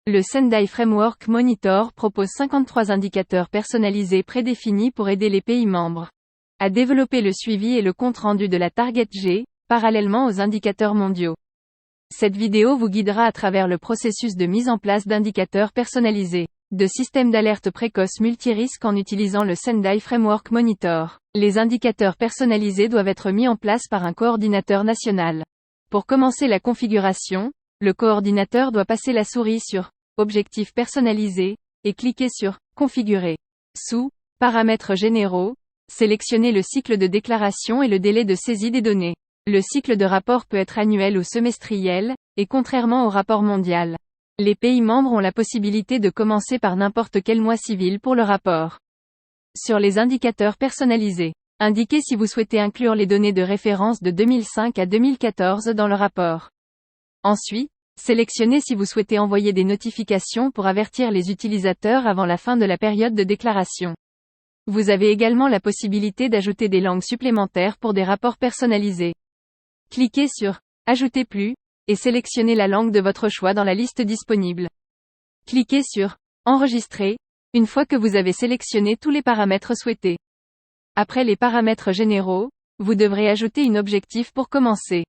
Le Sendai Framework Monitor propose 53 indicateurs personnalisés prédéfinis pour aider les pays membres à développer le suivi et le compte-rendu de la Target G, parallèlement aux indicateurs mondiaux. Cette vidéo vous guidera à travers le processus de mise en place d'indicateurs personnalisés, de systèmes d'alerte précoce multirisques en utilisant le Sendai Framework Monitor. Les indicateurs personnalisés doivent être mis en place par un coordinateur national. Pour commencer la configuration, le coordinateur doit passer la souris sur Objectifs personnalisés et cliquer sur Configurer. Sous Paramètres généraux, sélectionnez le cycle de déclaration et le délai de saisie des données. Le cycle de rapport peut être annuel ou semestriel, et contrairement au rapport mondial, les pays membres ont la possibilité de commencer par n'importe quel mois civil pour le rapport. Sur les indicateurs personnalisés, indiquez si vous souhaitez inclure les données de référence de 2005 à 2014 dans le rapport. Ensuite, sélectionnez si vous souhaitez envoyer des notifications pour avertir les utilisateurs avant la fin de la période de déclaration. Vous avez également la possibilité d'ajouter des langues supplémentaires pour des rapports personnalisés. Cliquez sur « Ajouter plus » et sélectionnez la langue de votre choix dans la liste disponible. Cliquez sur « Enregistrer » une fois que vous avez sélectionné tous les paramètres souhaités. Après les paramètres généraux, vous devrez ajouter un objectif pour commencer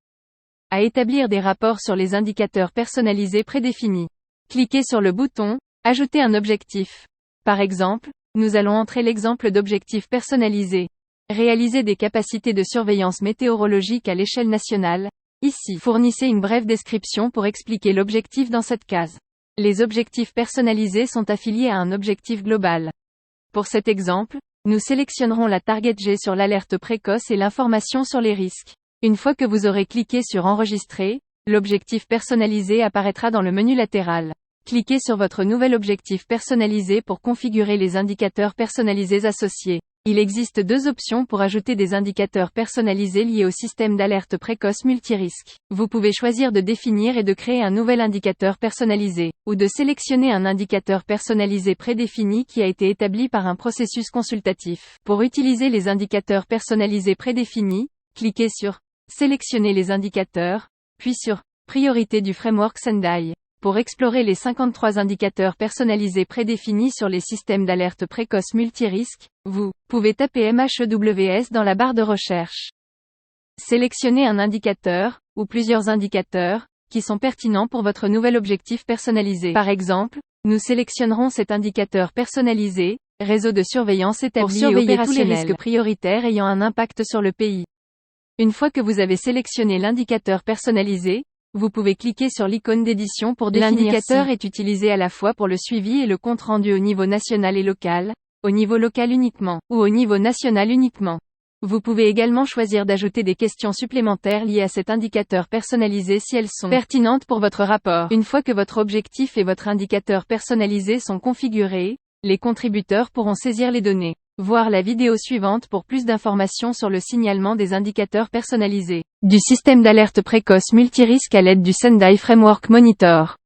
à établir des rapports sur les indicateurs personnalisés prédéfinis. Cliquez sur le bouton « Ajouter un objectif ». Par exemple, nous allons entrer l'exemple d'objectif personnalisé. Réaliser des capacités de surveillance météorologique à l'échelle nationale. Ici, fournissez une brève description pour expliquer l'objectif dans cette case. Les objectifs personnalisés sont affiliés à un objectif global. Pour cet exemple, nous sélectionnerons la Target G sur l'alerte précoce et l'information sur les risques. Une fois que vous aurez cliqué sur Enregistrer, l'objectif personnalisé apparaîtra dans le menu latéral. Cliquez sur votre nouvel objectif personnalisé pour configurer les indicateurs personnalisés associés. Il existe deux options pour ajouter des indicateurs personnalisés liés au système d'alerte précoce multirisque. Vous pouvez choisir de définir et de créer un nouvel indicateur personnalisé, ou de sélectionner un indicateur personnalisé prédéfini qui a été établi par un processus consultatif. Pour utiliser les indicateurs personnalisés prédéfinis, cliquez sur Sélectionner les indicateurs, puis sur Priorité du framework Sendai. Pour explorer les 53 indicateurs personnalisés prédéfinis sur les systèmes d'alerte précoce multirisques, vous pouvez taper MHEWS dans la barre de recherche. Sélectionnez un indicateur, ou plusieurs indicateurs, qui sont pertinents pour votre nouvel objectif personnalisé. Par exemple, nous sélectionnerons cet indicateur personnalisé, réseau de surveillance établi pour surveiller tous les risques prioritaires ayant un impact sur le pays. Une fois que vous avez sélectionné l'indicateur personnalisé, vous pouvez cliquer sur l'icône d'édition pour définir. L'indicateur est utilisé à la fois pour le suivi et le compte-rendu au niveau national et local, au niveau local uniquement, ou au niveau national uniquement. Vous pouvez également choisir d'ajouter des questions supplémentaires liées à cet indicateur personnalisé si elles sont pertinentes pour votre rapport. Une fois que votre objectif et votre indicateur personnalisé sont configurés, les contributeurs pourront saisir les données. Voir la vidéo suivante pour plus d'informations sur le signalement des indicateurs personnalisés du système d'alerte précoce multirisque à l'aide du Sendai Framework Monitor.